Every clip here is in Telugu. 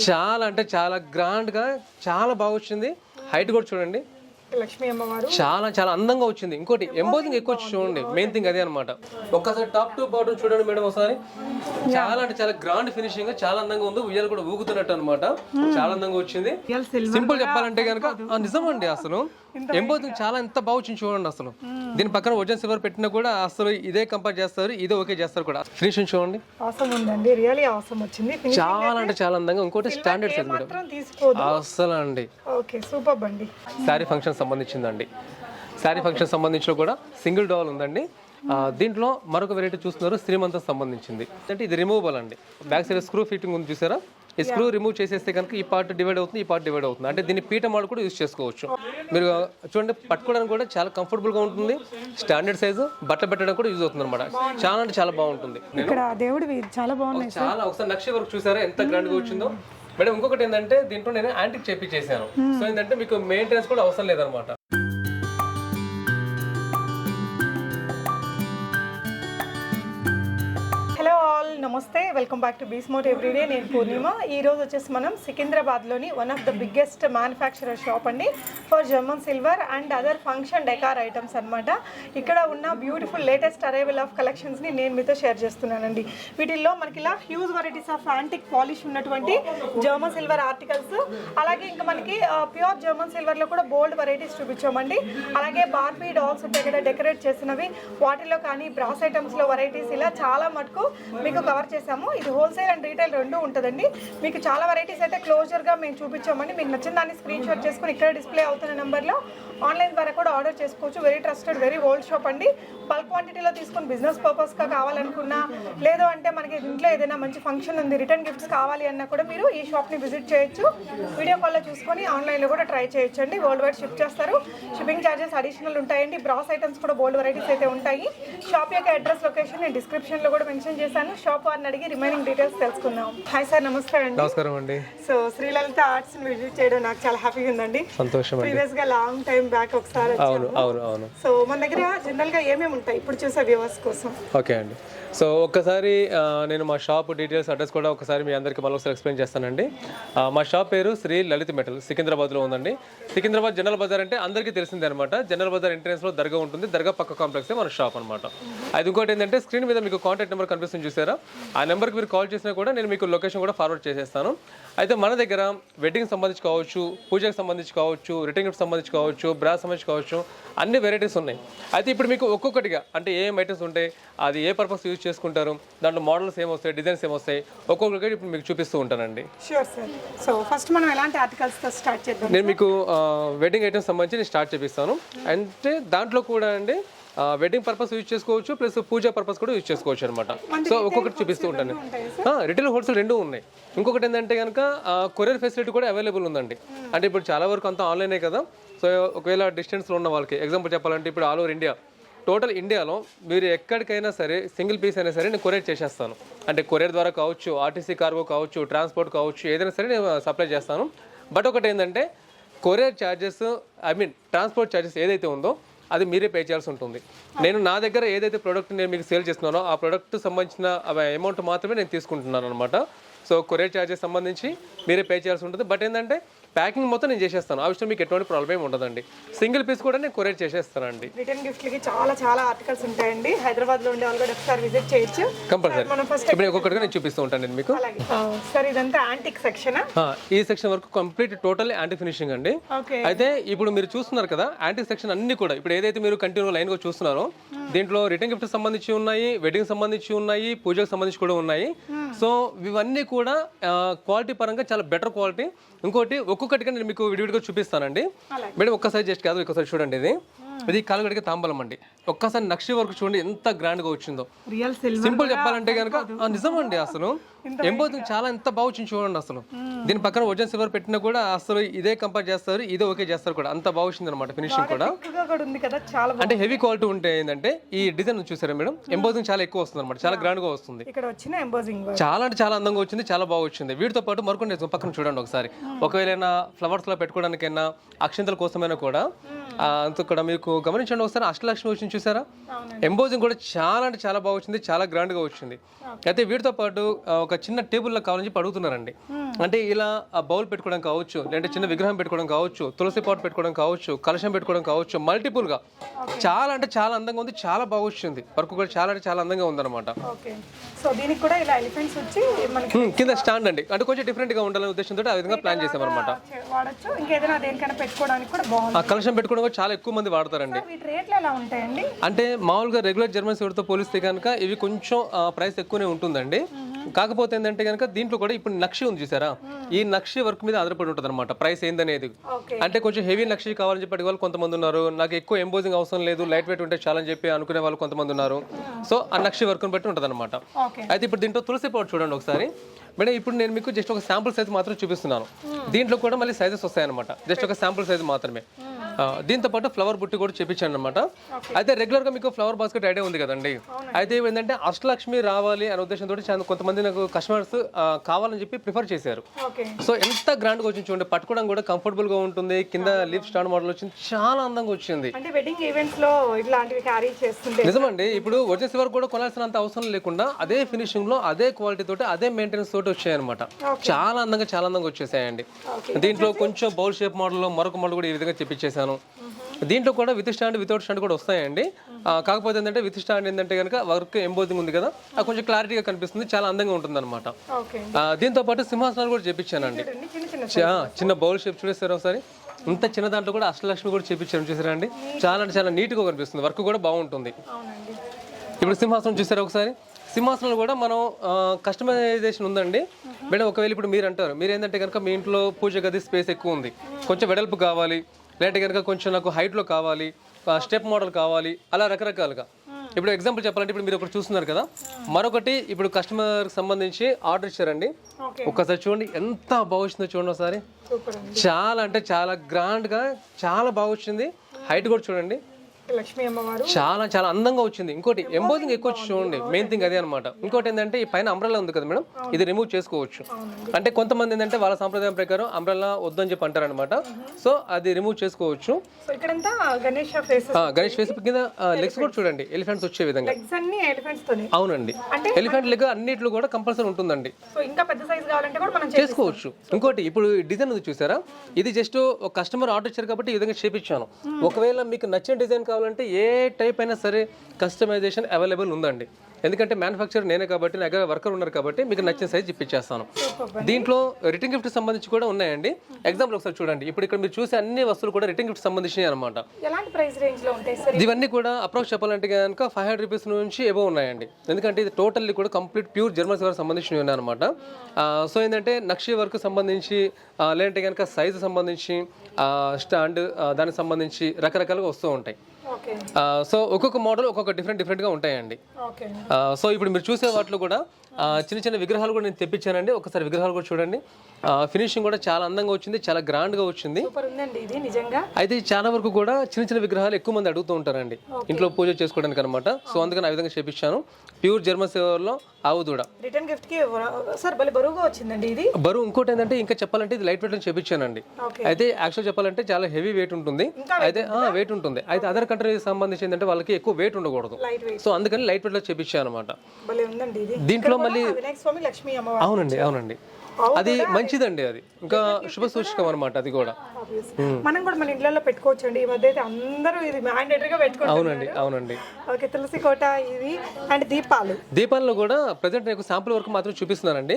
చాలా అంటే చాలా గ్రాండ్ గా చాలా బాగా వచ్చింది. హైట్ కూడా చూడండి, లక్ష్మీ అమ్మవారు చాలా చాలా అందంగా వచ్చింది. ఇంకోటి ఎంబోజింగ్ ఎక్కువ వచ్చి చూడండి, మెయిన్ థింగ్ అదే అనమాట. ఒక్కసారి టాప్ టు బాటమ్ చూడండి మేడం ఒకసారి. చాలా అంటే చాలా గ్రాండ్ ఫినిషింగ్, చాలా అందంగా ఉంది. ఉయ్యాలు కూడా ఊగుతున్నట్టు అనమాట, చాలా అందంగా వచ్చింది. సింపుల్ చెప్పాలంటే కనుక నిజం అండి, అసలు ఎంబోజింగ్ చాలా ఎంత బాగా వచ్చింది చూడండి. అసలు దీని పక్కన ఒరిజినల్ సిల్వర్ పెట్టినా కూడా అసలు ఇదే కంపేర్ చేస్తారు, ఇదే ఓకే చేస్తారు కూడా. ఫినిషింగ్ చూడండి, అవసరం ఉందండి, రియల్లీ అవసరం వచ్చింది. చాలా అంటే చాలా అందంగా. ఇంకోటి స్టాండర్డ్ సైజ్ మేడం అసలు అండి. ఓకే, సూపర్ అండి. శారీ ఫంక్షన్ సంబంధించిందండి. శారీ ఫంక్షన్ సంబంధించిన కూడా సింగిల్ డోల్ ఉందండి. దీంట్లో మరొక వెరైటీ చూస్తున్నారు, శ్రీమంతం సంబంధించింది. అంటే ఇది రిమూవబుల్ అండి. బ్యాక్ సైడ్ స్క్రూ ఫిట్టింగ్ ఉంది చూసారా, ఈ స్క్రూ రిమూవ్ చేసేస్తే కనుక ఈ పార్ట్ డివైడ్ అవుతుంది, ఈ పార్ట్ డివైడ్ అవుతుంది. అంటే దీన్ని పీట మోడల్ కూడా యూజ్ చేసుకోవచ్చు. మీరు చూడండి, పట్టుకోవడానికి కూడా చాలా కంఫర్టబుల్ గా ఉంటుంది. స్టాండర్డ్ సైజు బట్టలు పెట్టడానికి కూడా యూజ్ అవుతుంది అనమాట. చాలా అంటే చాలా బాగుంటుంది. ఇక్కడ దేవుడివి చాలా బాగున్నాయి. చాలా ఒకసారి నక్షి వర్క్ చూసారా ఎంత గ్రాండ్ గా వచ్చిందో మేడం. ఇంకొకటి ఏంటంటే దీంట్లో నేను యాంటిక్ చేపించేసాను. సో ఏంటంటే మీకు మెయింటెనెన్స్ కూడా అవసరం లేదనమాట. హలో ఆల్, నమస్తే, వెల్కమ్ బ్యాక్ టు బీస్మోట్ ఎవ్రీడే. నేను పూర్ణిమ. ఈ రోజు వచ్చేసి మనం సికింద్రాబాద్లోని one of the biggest manufacturer shop అండి for German silver and other function decor items అనమాట. ఇక్కడ ఉన్న బ్యూటిఫుల్ లేటెస్ట్ అరైవల్ ఆఫ్ కలెక్షన్స్ని నేను మీతో షేర్ చేస్తున్నానండి. వీటిల్లో మనకి ఇలా huge varieties of antique polish ఉన్నటువంటి జర్మన్ సిల్వర్ ఆర్టికల్స్, అలాగే ఇంకా మనకి ప్యూర్ జర్మన్ సిల్వర్లో కూడా బోల్డ్ వెరైటీస్ చూపించామండి. అలాగే బార్బీ డాల్స్ ఉంటాయి కదా డెకరేట్ చేసినవి, వాటిలో కానీ బ్రాస్ ఐటమ్స్లో వెరైటీస్, ఇలా చాలా మటుకు మీకు కవర్ చేసాము. ఇది హోల్సేల్ అండ్ రీటైల్ రెండు ఉంటుందండి. మీకు చాలా వెరైటీస్ అయితే క్లోజర్గా మేము చూపించామండి. మీకు నచ్చిన దాన్ని స్క్రీన్ షాట్ చేసుకుని ఇక్కడ డిస్ప్లే అవుతున్న నెంబర్లో ఆన్లైన్ ద్వారా కూడా ఆర్డర్ చేసుకోవచ్చు. Very trusted, very old shop అండి. బల్క్ క్వాంటిటీలో తీసుకుని బిజినెస్ పర్పస్గా కావాలనుకున్నా, లేదు అంటే మనకి ఇంట్లో ఏదైనా మంచి ఫంక్షన్ ఉంది, రిటర్న్ గిఫ్ట్స్ కావాలి అన్నా కూడా మీరు ఈ షాప్ని విజిట్ చేయొచ్చు. వీడియో కాల్లో చూసుకొని ఆన్లైన్లో కూడా ట్రై చేయొచ్చు అండి. వరల్డ్ వైడ్ షిప్ చేస్తారు. షిప్పింగ్ ఛార్జెస్ అడిషనల్ ఉంటాయండి. బ్రాస్ ఐటమ్స్ కూడా బోల్డ్ వెరైటీస్ అయితే ఉంటాయి. షాప్ యొక్క అడ్రస్, లొకేషన్ నేను డిస్క్రిప్షన్లో కూడా మెన్షన్ చేశాను. షాప్ వారిని అడిగి రిమైనింగ్ డీటెయిల్స్ తెలుసుకుందాం. హాయ్ సార్, నమస్తే అండి. నమస్కారం అండి. సో శ్రీలలిత ఆర్ట్స్ విజిట్ చేయడం నాకు చాలా హ్యాపీగా ఉందండి. సంతోషం. ప్రీవియస్ గా లాంగ్ టైం బ్యాక్ ఒకసారి అవును. సో మన దగ్గర జనరల్ గా ఏమేమి ఉంటాయి ఇప్పుడు చూసే వ్యూవర్స్ కోసం? ఓకే అండి. సో ఒక్కసారి నేను మా షాప్ డీటెయిల్స్, అడ్రస్ కూడా ఒకసారి మీ అందరికీ మళ్ళీ ఒకసారి ఎక్స్ప్లెయిన్ చేస్తానండి. మా షాప్ పేరు శ్రీ లలిత మెటల్, సికింద్రాబాద్లో ఉందండి. సికింద్రాబాద్ జనరల్ బజార్ అంటే అందరికీ తెలిసిందే అనమాట. జనరల్ బజార్ ఎంట్రెన్స్లో దర్గా ఉంటుంది. దర్గా పక్క కాంప్లెక్సే మన షాప్ అనమాట. అది ఇంకోటి ఏంటంటే స్క్రీన్ మీద మీకు కాంటాక్ట్ నెంబర్ కనిపిస్తుంది చూసారా, ఆ నెంబర్కి మీరు కాల్ చేసినా కూడా నేను మీకు లొకేషన్ కూడా ఫార్వర్డ్ చేసేస్తాను. అయితే మన దగ్గర వెడ్డింగ్ సంబంధించి కావచ్చు, పూజకి సంబంధించి కావచ్చు, రిటర్న్ గిఫ్ట్ సంబంధించి కావచ్చు, బ్రాస్ సంబంధించి కావచ్చు, అన్ని వెరైటీస్ ఉన్నాయి. అయితే ఇప్పుడు మీకు ఒక్కొక్కటిగా అంటే ఏం ఐటమ్స్ ఉంటాయి, అది ఏ పర్పస్ యూజ్ చేసుకుంటారు, దాంట్లో మోడల్స్ ఏమొస్తాయి, డిజైన్స్ ఏమొస్తాయి, ఒక్కొక్కటి ఇప్పుడు మీకు చూపిస్తూ ఉంటానండి. Sure sir. సో ఫస్ట్ మనం ఎలాంటి ఆర్టికల్స్తో స్టార్ట్ చేద్దాం? నేను మీకు వెడ్డింగ్ ఐటమ్స్ సంబంధించి నేను స్టార్ట్ చేపిస్తాను. అంటే దాంట్లో కూడా అండి వెడ్డింగ్ పర్పస్ యూజ్ చేసుకోవచ్చు, ప్లస్ పూజా పర్పస్ కూడా యూజ్ చేసుకోవచ్చు అనమాట. సో ఒక్కొక్కటి చూపిస్తూ ఉంటాను. రిటైల్ హోల్సేల్ రెండు ఉన్నాయి. ఇంకొకటి ఏంటంటే కనుక కొరియర్ ఫెసిలిటీ కూడా అవైలబుల్ ఉందండి. అంటే ఇప్పుడు చాలా వరకు అంతా ఆన్లైనే కదా. సో ఒకవేళ డిస్టెన్స్లో ఉన్న వాళ్ళకి ఎగ్జాంపుల్ చెప్పాలంటే ఇప్పుడు ఆల్ ఓవర్ ఇండియా, టోటల్ ఇండియాలో మీరు ఎక్కడికైనా సరే సింగిల్ పీస్ అయినా సరే నేను కొరియర్ చేసేస్తాను. అంటే కొరియర్ ద్వారా కావచ్చు, ఆర్టీసీ కార్గో కావచ్చు, ట్రాన్స్పోర్ట్ కావచ్చు, ఏదైనా సరే నేను సప్లై చేస్తాను. బట్ ఒకటి ఏంటంటే కొరియర్ ఛార్జెస్, ట్రాన్స్పోర్ట్ ఛార్జెస్ ఏదైతే ఉందో అది మీరే పే చేయాల్సి ఉంటుంది. నేను నా దగ్గర ఏదైతే ప్రోడక్ట్ నేను మీకు సేల్ చేస్తున్నానో ఆ ప్రోడక్ట్ సంబంధించిన అమౌంట్ మాత్రమే నేను తీసుకుంటున్నాను అనమాట. సో కొరియర్ ఛార్జెస్ సంబంధించి మీరే పే చేయాల్సి ఉంటుంది. బట్ ఏంటంటే ప్యాకింగ్ మొత్తం నేను చేసేస్తాను. ఆ విషయం మీకు ఎటువంటి ప్రాబ్లం ఏమి ఉండదండి. సింగిల్ పీస్ కూడా నేను కొరియర్ చేసేస్తానండి. రిటర్న్ గిఫ్ట్లకి చాలా ఆర్టికల్స్ ఉంటాయండి. హైదరాబాద్లో ఉండే వాళ్ళు కూడా ఒకసారి విజిట్ చేయొచ్చు. కంపల్సరీ. ఇప్పుడు ఒక్కొక్కటిగా నేను చూపిస్తూ ఉంటాను నేను మీకు. సార్ ఇదంతా యాంటిక్ సెక్షన్. ఈ సెక్షన్ వరకు కంప్లీట్ టోటల్ యాంటిక్ ఫినిషింగ్ అండి. అయితే ఇప్పుడు మీరు చూస్తున్నారు కదా యాంటిక్ సెక్షన్ అన్ని కూడా ఇప్పుడు ఏదైతే మీరు కంటిన్యూ లైన్ గా చూస్తున్నారో దీంట్లో రిటర్న్ గిఫ్ట్ సంబంధించి ఉన్నాయి, వెడ్డింగ్ సంబంధించి ఉన్నాయి, పూజకు సంబంధించి కూడా ఉన్నాయి. సో ఇవన్నీ కూడా క్వాలిటీ పరంగా చాలా బెటర్ క్వాలిటీ. ఇంకోటి ఒక్కొక్కటిగా నేను మీకు విడివిడిగా చూపిస్తానండి మేడం. ఒక్కసారి జస్ట్ కాదు, ఒక్కసారి చూడండి. ఇది కాలుగడికి తాంబలం అండి. ఒక్కసారి నక్షి వరకు చూడండి ఎంత గ్రాండ్ గా వచ్చిందో. సింపుల్ చెప్పాలంటే కనుక నిజం అండి. అసలు ఎంబోజింగ్ చాలా ఎంత బాగా వచ్చింది చూడండి. అసలు దీని పక్కన ఒరిజినల్ సిల్వర్ పెట్టినా కూడా అసలు ఇదే కంపేర్ చేస్తారు, ఇదే ఓకే చేస్తారు కూడా. అంత బాగా వచ్చింది అనమాట ఫినిషింగ్ కూడా. అంటే హెవీ క్వాలిటీ ఉంటే ఏంటంటే ఈ డిజైన్ చూసారా మేడం, ఎంబోజింగ్ చాలా ఎక్కువ వస్తుంది అనమాట, చాలా గ్రాండ్ గా వస్తుంది. ఇక్కడ వచ్చిన ఎంబోజింగ్ చాలా అంటే చాలా అందంగా వచ్చింది. వచ్చింది, చాలా బాగా వచ్చింది. వీటితో పాటు మరొకటి పక్కన చూడండి ఒకసారి. ఒకవేళ ఫ్లవర్స్లో పెట్టుకోవడానికైనా అక్షింతల కోసమైనా కూడా ఇక్కడ మీకు గమనించండి ఒకసారి, అష్టలక్ష్మి వచ్చింది చూసారా? ఎంబోజింగ్ కూడా చాలా అంటే చాలా బాగా వచ్చింది, చాలా గ్రాండ్గా వచ్చింది. అయితే వీటితో పాటు ఒక చిన్న టేబుల్లో కావాలని చెప్పి అడుగుతున్నారండి. అంటే ఇలా బౌల్ పెట్టుకోవడం కావచ్చు, లేదంటే చిన్న విగ్రహం పెట్టుకోవడం కావచ్చు, తులసి పాట్ పెట్టుకోవడం కావచ్చు, కలశం పెట్టుకోవడం కావచ్చు, మల్టిపుల్గా చాలా అంటే చాలా అందంగా ఉంది, చాలా బాగా వచ్చింది. వర్క్ కూడా చాలా అంటే చాలా అందంగా ఉందన్నమాట. సో దీనికి కూడా ఇలా ఎలిఫెంట్స్ వచ్చి మనకి కింద స్టాండ్ అండి, అంటే కొంచెం డిఫరెంట్ గా ఉండాలనే ఉద్దేశంతో ఆ విధంగా ప్లాన్ చేసామన్నమాట. వాడచ్చు, ఇంకేదైనా దేనికైనా పెట్టుకోవడానికి కూడా బాగుంది. కలశం పెట్టుకోవడం కూడా చాలా ఎక్కువ మంది వాడతారండి. వీటి రేట్లు ఎలా ఉంటాయండి? అంటే మామూలుగా రెగ్యులర్ జర్మన్ సిల్వర్తో పోలిస్తే కనుక ఇవి కొంచెం ప్రైస్ ఎక్కువనే ఉంటుందండి. కాకపోతే ఏంటంటే కనుక దీంట్లో కూడా ఇప్పుడు నక్షి ఉంది చూసారా, ఈ నక్షి వర్క్ మీద ఆధారపడి ఉంటుంది అనమాట ప్రైస్ ఏందనేది. అంటే కొంచెం హెవీ నక్షి కావాలని చెప్పి వాళ్ళు కొంతమంది ఉన్నారు, నాకు ఎక్కువ ఎంబోజింగ్ అవసరం లేదు, లైట్ వెయిట్ ఉంటే చాలా అని చెప్పి అనుకునే వాళ్ళు కొంతమంది ఉన్నారు. సో ఆ నక్షి వర్క్ బట్టి ఉంటుంది అనమాట. అయితే ఇప్పుడు దీంట్లో తులసి పాట్ చూడండి ఒకసారి మేడం. ఇప్పుడు నేను మీకు జస్ట్ ఒక శాంపుల్ సైజ్ మాత్రం చూపిస్తున్నాను. దీంట్లో కూడా మళ్ళీ సైజెస్ వస్తాయన్నమాట, జస్ట్ ఒక శాంపుల్ సైజ్ మాత్రమే. దీంతో పాటు ఫ్లవర్ బుట్టి కూడా చేపించాను అనమాట. అయితే రెగ్యులర్ గా మీకు ఫ్లవర్ బాస్కెట్ ఐడియా ఉంది కదండి. అయితే ఏంటంటే అష్టలక్ష్మి రావాలి అనే ఉద్దేశంతో కొంతమంది నాకు కస్టమర్స్ కావాలని చెప్పి ప్రిఫర్ చేశారు. సో ఎంత గ్రాండ్ గా వచ్చింది చూడండి, పట్టుకోవడం కూడా కంఫర్టబుల్ గా ఉంటుంది. కింద లీఫ్ స్టాండ్ మోడల్ వచ్చింది, చాలా అందంగా వచ్చింది. అంటే వెడ్డింగ్ ఈవెంట్స్ లో ఇట్లాంటివి క్యారీ చేస్తుంటే నిజమండి. ఇప్పుడు ఒరిజినల్ సిల్వర్ కూడా కొనాల్సినంత అవసరం లేకుండా అదే ఫినిషింగ్ లో, అదే క్వాలిటీ తోటి, అదే మెయింటెనెన్స్ తోటి వచ్చాయన్నమాట. చాలా అందంగా వచ్చేసాయండి. దీంట్లో కొంచెం బౌల్ షేప్ మోడల్ లో మరొక మోడల్ కూడా ఈ విధంగా చెప్పించేసాను. దీంట్లో కూడా విత్ స్టాండ్ వితౌట్ స్టాండ్ కూడా వస్తాయండి. కాకపోతే ఏంటంటే విత్ స్టాండ్ ఏంటంటే కనుక వర్క్ ఎంబోజింగ్ ఉంది కదా, అది కొంచెం క్లారిటీగా కనిపిస్తుంది, చాలా అందంగా ఉంటుంది అనమాట. దీంతో పాటు సింహాసనాలు కూడా చేపించానండి. చిన్న బౌల్ షేప్ చూసేస్తారు ఒకసారి, ఇంత చిన్న దాంట్లో కూడా అష్టలక్ష్మి కూడా చేపించాను చూసారా అండి. చాలా అంటే చాలా నీట్గా కనిపిస్తుంది, వర్క్ కూడా బాగుంటుంది. ఇప్పుడు సింహాసనం చూసారా ఒకసారి. సింహాసనాలు కూడా మనం కస్టమైజేషన్ ఉందండి మేడం. ఒకవేళ ఇప్పుడు మీరు అంటారు, మీరు ఏంటంటే కనుక మీ ఇంట్లో పూజ గది స్పేస్ ఎక్కువ ఉంది, కొంచెం వెడల్పు కావాలి, లేదంటే కనుక కొంచెం నాకు హైట్లో కావాలి, స్టెప్ మోడల్ కావాలి, అలా రకరకాలుగా. ఇప్పుడు ఎగ్జాంపుల్ చెప్పాలంటే ఇప్పుడు మీరు ఒకటి చూస్తున్నారు కదా, మరొకటి ఇప్పుడు కస్టమర్కి సంబంధించి ఆర్డర్ ఇచ్చారండి. ఒక్కసారి చూడండి ఎంత బాగా వచ్చిందో చూడండి ఒకసారి. చాలా అంటే చాలా గ్రాండ్గా చాలా బాగా వచ్చింది. హైట్ కూడా చూడండి, లక్ష్మీ అమ్మవారు చాలా చాలా అందంగా వచ్చింది. ఇంకోటి ఎంబోజింగ్ ఎక్కువ చూడండి, మెయిన్ థింగ్ అదే అనమాట. ఇంకోటి ఏంటంటే ఈ పైన అంబ్రెల్లా ఉంది కదా మేడం, ఇది రిమూవ్ చేసుకోవచ్చు. అంటే కొంతమంది ఏంటంటే వాళ్ళ సాంప్రదాయం ప్రకారం అంబ్రెల్లా వద్దని చెప్పి అంటారనమాట. సో అది రిమూవ్ చేసుకోవచ్చు. గణేష్ ఫేస్ కింద లెగ్స్ కూడా చూడండి ఎలిఫెంట్స్ వచ్చే విధంగా. అవునండి, ఎలిఫెంట్ లెగ్ అన్నిట్లో కూడా కంపల్సరీ ఉంటుందండి, చేసుకోవచ్చు. ఇంకోటి ఇప్పుడు డిజైన్ ఉంది చూసారా, ఇది జస్ట్ ఒక కస్టమర్ ఆర్డర్ ఇచ్చారు కాబట్టి ఈ విధంగా చేపించాను. ఒకవేళ మీకు నచ్చిన డిజైన్ కావాలంటే ఏ టైప్ అయినా సరే కస్టమైజేషన్ అవైలబుల్ ఉందండి. ఎందుకంటే మ్యానుఫ్యాక్చర్ నేనే కాబట్టి, నా దగ్గర వర్కర్ ఉన్నారు కాబట్టి మీకు నచ్చిన సైజ్ ఇప్పించేస్తాను. దీంట్లో రిటర్న్ గిఫ్ట్ సంబంధించి కూడా ఉన్నాయండి. ఎగ్జాంపుల్ ఒకసారి చూడండి, ఇప్పుడు ఇక్కడ మీరు చూసే అన్ని వస్తువులు కూడా రిటర్న్ గిఫ్ట్ సంబంధించినవి అనమాట. ఇవన్నీ కూడా అప్రోచ్ చెప్పాలంటే కనుక 500 రూపీస్ నుంచి ఎబో ఉన్నాయండి. ఎందుకంటే ఇది టోటల్లీ కూడా కంప్లీట్ ప్యూర్ జర్మన్ సిల్వర్ సంబంధించినవి ఉన్నాయి అనమాట. సో ఏంటంటే నక్షి వర్క్ సంబంధించి, లేదంటే కనుక సైజు సంబంధించి, స్టాండ్ దానికి సంబంధించి రకరకాలుగా వస్తూ ఉంటాయి. సో ఒక్కొక్క మోడల్ ఒక్కొక్క డిఫరెంట్గా ఉంటాయండి. సో ఇప్పుడు మీరు చూసే వాటిలో కూడా చిన్న చిన్న విగ్రహాలు కూడా నేను తెప్పించానండి. ఒకసారి విగ్రహాలు కూడా చూడండి, ఫినిషింగ్ కూడా చాలా అందంగా వచ్చింది, చాలా గ్రాండ్గా వచ్చింది. అయితే చాలా వరకు కూడా చిన్న చిన్న విగ్రహాలు ఎక్కువ మంది అడుగుతూ ఉంటారండి ఇంట్లో పూజ చేసుకోవడానికి అనమాట. సో అందుకని ఆ విధంగా చేపించాను. ప్యూర్ జర్మన్ సిల్వర్లో ఆవు దూడ రిటర్న్ గిఫ్ట్ కి సార్ భలే బరువుగా వచ్చిందండి ఇది. బరువు ఇంకోటి ఏంటంటే ఇంకా చెప్పాలంటే ఇది లైట్ వెయిట్ లో చేపించానండి. అయితే యాక్చువల్ చెప్పాలంటే చాలా హెవీ వెయిట్ ఉంటుంది. అయితే వెయిట్ ఉంటుంది. అయితే అదర్ కంట్రీకి సంబంధించి ఏంటంటే వాళ్ళకి ఎక్కువ వెయిట్ ఉండకూడదు. సో అందుకని లైట్ వెయిట్ లో చేపించాను అనమాట. దీంట్లో మళ్ళీ అవునండి అది మంచిదండి, అది ఇంకా శుభ సూచకం అనమాట. అది కూడా మనం కూడా మన ఇళ్ళల్లో పెట్టుకోవచ్చు అండి. ఈ మధ్య అయితే అందరూ ఇది మ్యాండేటరీగా పెట్టుకుంటారు. అవునండి. ఓకే, తులసి కోట ఇది అండ్ దీపాల్లో కూడా ప్రజెంట్ నాకు శాంపుల్ వరకు మాత్రం చూపిస్తున్నానండి.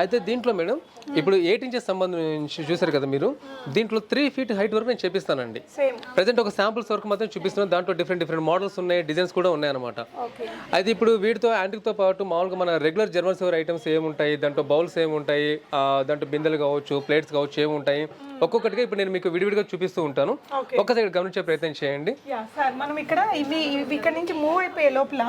అయితే దీంట్లో మేడం ఇప్పుడు 8 ఇంచెస్ సంబంధించి చూసారు కదా మీరు, దీంట్లో 3 ఫీట్ హైట్ వరకు నేను చేపిస్తానండి. ప్రజెంట్ ఒక శాంపుల్స్ వరకు మాత్రం చూపిస్తున్నాను. దాంట్లో డిఫరెంట్ మోడల్స్ ఉన్నాయి, డిజైన్స్ కూడా ఉన్నాయి అనమాట. అయితే ఇప్పుడు వీటితో యాంటిక్తో పాటు మామూలుగా మన రెగ్యులర్ జర్మన్ సిల్వర్ ఐటమ్స్ ఏముంటాయి, దాంట్లో బౌల్స్ ఏముంటాయి, దాంట్లో బిందెలు కావచ్చు, ప్లేట్స్ కావచ్చు, ఏముంటాయి ఒక్కొక్కటిగా ఇప్పుడు నేను మీకు విడివిడిగా చూపిస్తూ ఉంటాను. ఒక్కసారి గమనించే ప్రయత్నం చేయండి. మనం ఇక్కడ ఇక్కడ నుంచి మూవ్ అయిపోయే లోపల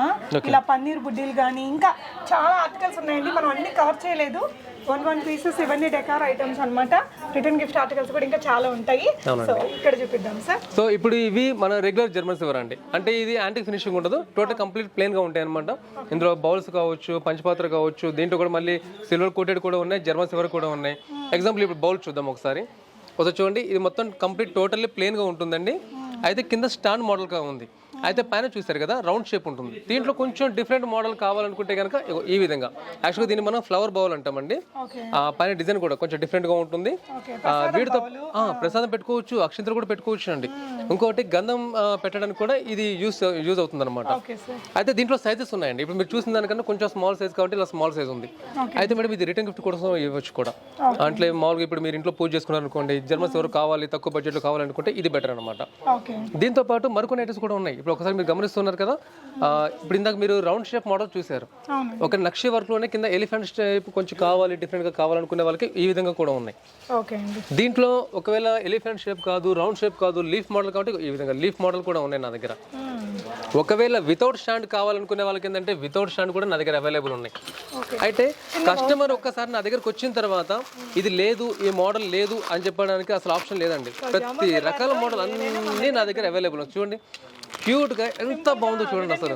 ఇలా పన్నీర్ బుడ్డీలు కానీ ఇంకా చాలా ఆర్టికల్స్ ఉన్నాయండి. మనం అన్ని కవర్ చేయలేదు. వన్ పీసెస్ ఇవన్నీ డెకార్ ఐటమ్స్ అన్నమాట. రిటర్న్ గిఫ్ట్ ఆర్టికల్స్ కూడా ఇంకా చాలా ఉంటాయి. సో ఇక్కడ చూపిద్దాం సార్. సో ఇప్పుడు ఇవి మన రెగ్యులర్ జర్మన్ సిల్వర్ అండి. అంటే ఇది యాంటిక్ ఫినిషింగ్ ఉండదు, టోటల్ కంప్లీట్ ప్లేన్ గా ఉంటాయి అనమాట. ఇందులో బౌల్స్ కావచ్చు, పంచపాత్ర కావచ్చు, దీంట్లో కూడా మళ్ళీ సిల్వర్ కోటెడ్ కూడా ఉన్నాయి, జర్మన్ సిల్వర్ కూడా ఉన్నాయి. ఎగ్జాంపుల్ ఇప్పుడు బౌల్ చూద్దాం ఒకసారి చూడండి. ఇది మొత్తం కంప్లీట్ టోటల్లీ ప్లేన్ గా ఉంటుందండి. అయితే కింద స్టాండ్ మోడల్ గా ఉంది. అయితే పైన చూసారు కదా రౌండ్ షేప్ ఉంటుంది. దీంట్లో కొంచెం డిఫరెంట్ మోడల్ కావాలనుకుంటే కనుక ఈ విధంగా, యాక్చువల్గా దీన్ని మనం ఫ్లవర్ బౌల్ అంటామండి. పైన డిజైన్ కూడా కొంచెం డిఫరెంట్ గా ఉంటుంది. వీటితో ప్రసాదం పెట్టుకోవచ్చు, అక్షంతలు కూడా పెట్టుకోవచ్చు అండి. ఇంకోటి గంధం పెట్టడానికి కూడా ఇది యూజ్ అవుతుంది అనమాట. అయితే దీంట్లో సైజెస్ ఉన్నాయండి. ఇప్పుడు మీరు చూసిన దానికన్నా కొంచెం స్మాల్ సైజ్ కాబట్టి ఇలా స్మాల్ సైజ్ ఉంది. అయితే మేడం ఇది రిటర్న్ గిఫ్ట్ కోసం ఇవ్వచ్చు కూడా. అంటే మామూలుగా ఇప్పుడు మీరు ఇంట్లో పూజ చేసుకున్నారు అనుకోండి, జర్మన్స్ ఎవరు కావాలి తక్కువ బడ్జెట్ లో కావాలనుకుంటే ఇది బెటర్ అనమాట. దీంతో పాటు మరికొన్ని ఐటమ్స్ కూడా ఉన్నాయి. ఇప్పుడు ఒకసారి మీరు గమనిస్తున్నారు కదా, ఇప్పుడు ఇందాక మీరు రౌండ్ షేప్ మోడల్ చూసారు. ఒక నక్షి వర్క్ లోనే కింద ఎలిఫెంట్ షేప్ కొంచెం కావాలి, డిఫరెంట్ గా కావాలనుకునే వాళ్ళకి ఈ విధంగా కూడా ఉన్నాయి. దీంట్లో ఒకవేళ ఎలిఫెంట్ షేప్ కాదు, రౌండ్ షేప్ కాదు, లీఫ్ మోడల్ కాబట్టి ఈ విధంగా లీఫ్ మోడల్ కూడా ఉన్నాయి నా దగ్గర. ఒకవేళ వితౌట్ స్టాండ్ కావాలనుకునే వాళ్ళకి ఏంటంటే వితౌట్ స్టాండ్ కూడా నా దగ్గర అవైలబుల్ ఉన్నాయి. అయితే కస్టమర్ ఒక్కసారి నా దగ్గరకు వచ్చిన తర్వాత ఇది లేదు, ఈ మోడల్ లేదు అని చెప్పడానికి అసలు ఆప్షన్ లేదండి. ప్రతి రకాల మోడల్ అన్నీ నా దగ్గర అవైలబుల్. చూడండి క్యూట్ గా ఎంత బాగుందో చూడండి అసలు.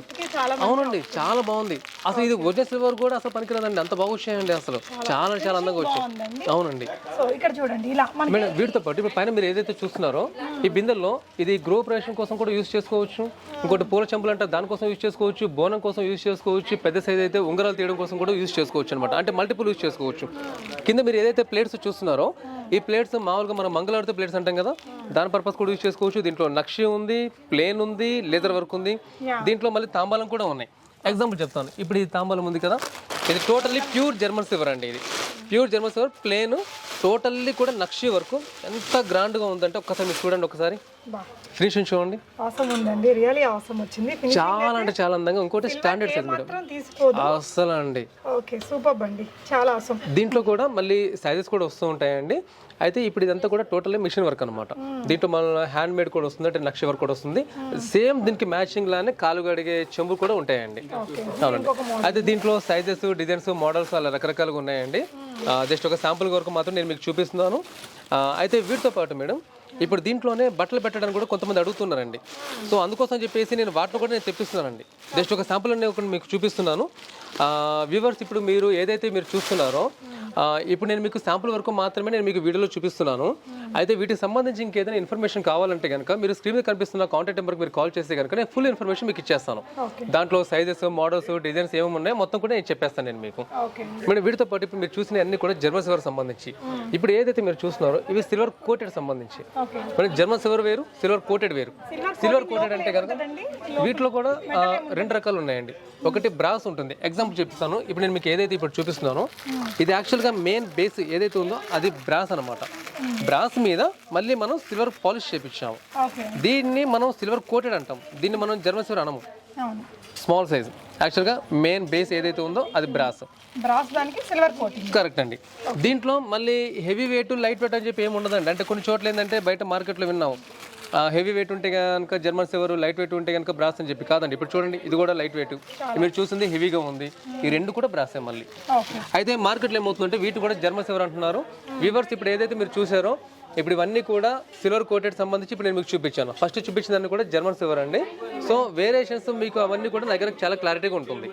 అవునండి చాలా బాగుంది. అసలు ఇది ఒరిజినల్ సిల్వర్ కూడా అసలు పనికిరాదండి, అంత బాగా వచ్చాయండి. అసలు చాలా చాలా అందంగా వచ్చాయి. అవునండి మేడం. వీటితో పాటు ఇప్పుడు పైన మీరు ఏదైతే చూస్తున్నారో ఈ బిందెల్లో ఇది గ్రో ప్రొడక్షన్ కోసం కూడా యూజ్ చేసుకోవచ్చు. ఇంకోటి పూల చెంపులు అంటే దానికోసం యూజ్ చేసుకోవచ్చు, బోనం కోసం యూజ్ చేసుకోవచ్చు, పెద్ద సైజ్ అయితే ఉంగరాలు తీయడం కోసం కూడా యూజ్ చేసుకోవచ్చు అనమాట. అంటే మల్టిపుల్ యూజ్ చేసుకోవచ్చు. కింద మీరు ఏదైతే ప్లేట్స్ చూస్తున్నారో ఈ ప్లేట్స్ మామూలుగా మనం మంగళారతి ప్లేట్స్ అంటాం కదా, దాని పర్పస్ కూడా యూజ్ చేసుకోవచ్చు. దీంట్లో నక్షి ఉంది, ప్లేన్ ఉంది, లేదర్ వర్క్ ఉంది. దీంట్లో మళ్ళీ తాంబాలం కూడా ఉన్నాయి. ఎగ్జాంపుల్ చెప్తాను. ఇప్పుడు ఇది తాంబాలం ఉంది కదా, ఇది టోటల్లీ ప్యూర్ జర్మన్ సిల్వర్ అండి. ఇది pure German silver plain, totally కూడా నక్షి వర్క్. ఎంత గ్రాండ్గా ఉందంటే ఒక్కసారి మీరు చూడండి, ఒకసారి ఫినిషింగ్ చూడండి. చాలా అంటే చాలా అందంగా. ఇంకోటి స్టాండర్డ్ సైజ్ మేడం అసలు అండి. దీంట్లో కూడా మళ్ళీ సైజెస్ కూడా వస్తూ ఉంటాయండి. అయితే ఇప్పుడు ఇదంతా కూడా టోటల్లీ మిషన్ వర్క్ అనమాట. దీంట్లో మన హ్యాండ్ మేడ్ కూడా వస్తుంది, అంటే నక్షి వర్క్ కూడా వస్తుంది. సేమ్ దీనికి మ్యాచింగ్ లానే కాలు గడిగే చెంబు కూడా ఉంటాయండి. అవునండి. అయితే దీంట్లో సైజెస్, డిజైన్స్, మోడల్స్ అలా రకరకాలుగా ఉన్నాయండి. జస్ట్ ఒక శాంపుల్ వరకు మాత్రం నేను మీకు చూపిస్తున్నాను. అయితే వీటితో పాటు మేడం ఇప్పుడు దీంట్లోనే బట్టలు పెట్టడానికి కూడా కొంతమంది అడుగుతున్నారండి. సో అందుకోసం చెప్పేసి నేను వాటిని కూడా నేను తెప్పిస్తున్నానండి. జస్ట్ ఒక శాంపుల్ అనే ఒకటి మీకు చూపిస్తున్నాను. వ్యూవర్స్ ఇప్పుడు మీరు ఏదైతే మీరు చూస్తున్నారో ఇప్పుడు నేను మీకు శాంపుల్ వరకు మాత్రమే నేను మీకు వీడియోలో చూపిస్తున్నాను. అయితే వీటికి సంబంధించి ఇంకేదైనా ఇన్ఫర్మేషన్ కావాలంటే కనుక మీరు స్క్రీన్ మీద కనిపిస్తున్న కాంటాక్ట్ నెంబర్కి మీరు కాల్ చేస్తే కనుక నేను ఫుల్ ఇన్ఫర్మేషన్ మీకు ఇచ్చేస్తాను. దాంట్లో సైజెస్, మోడల్స్, డిజైన్స్ ఏమేమి ఉన్నాయో మొత్తం కూడా నేను చెప్పేస్తాను నేను మీకు. మేడం వీటితో పాటు ఇప్పుడు మీరు చూసిన అన్ని కూడా జర్మన్ సిల్వర్ సంబంధించి. ఇప్పుడు ఏదైతే మీరు చూస్తున్నారో ఇవి సిల్వర్ కోటెడ్ సంబంధించి. జర్మన్ సిల్వర్ వేరు, సిల్వర్ కోటెడ్ వేరు. సిల్వర్ కోటెడ్ అంటే కనుక వీటిలో కూడా రెండు రకాలు ఉన్నాయండి. ఒకటి బ్రాస్ ఉంటుంది. ఎగ్జాంపుల్ చూపిస్తాను. ఇప్పుడు నేను మీకు ఏదైతే ఇప్పుడు చూపిస్తున్నానో ఇది యాక్చువల్గా మెయిన్ బేస్ ఏదైతే ఉందో అది బ్రాస్ అనమాట. బ్రాస్ మీద మళ్ళీ మనం సిల్వర్ పాలిష్ చేపించాము. దీన్ని మనం సిల్వర్ కోటెడ్ అంటాం. దీన్ని మనం జర్మన్ సిల్వర్ అనము. Small size. యాక్చువల్గా మెయిన్ బేస్ ఏదైతే ఉందో అది బ్రాస్. కరెక్ట్ అండి. దీంట్లో మళ్ళీ హెవీ వెయిట్, లైట్ వెయిట్ అని చెప్పి ఏమి ఉండదండి. అంటే కొన్ని చోట్ల ఏంటంటే బయట మార్కెట్లో విన్నాము హెవీ వెయిట్ ఉంటే కనుక జర్మన్ సిల్వర్, లైట్ వెయిట్ ఉంటే కనుక బ్రాస్ అని చెప్పి. కాదండి. ఇప్పుడు చూడండి ఇది కూడా లైట్ వెయిట్, మీరు చూసింది హెవీగా ఉంది. ఈ రెండు కూడా బ్రాసే మళ్ళీ. అయితే మార్కెట్లో ఏమవుతుందంటే వీటి కూడా జర్మన్ సిల్వర్ అంటున్నారు. వ్యూవర్స్ ఇప్పుడు ఏదైతే మీరు చూసారో ఇప్పుడు ఇవన్నీ కూడా సిల్వర్ కోటెడ్ సంబంధించి ఇప్పుడు నేను మీకు చూపించాను. ఫస్ట్ చూపించిందని కూడా జర్మన్ సిల్వర్ అండి. సో వేరియేషన్స్ మీకు అవన్నీ కూడా దగ్గర చాలా క్లారిటీగా ఉంటుంది.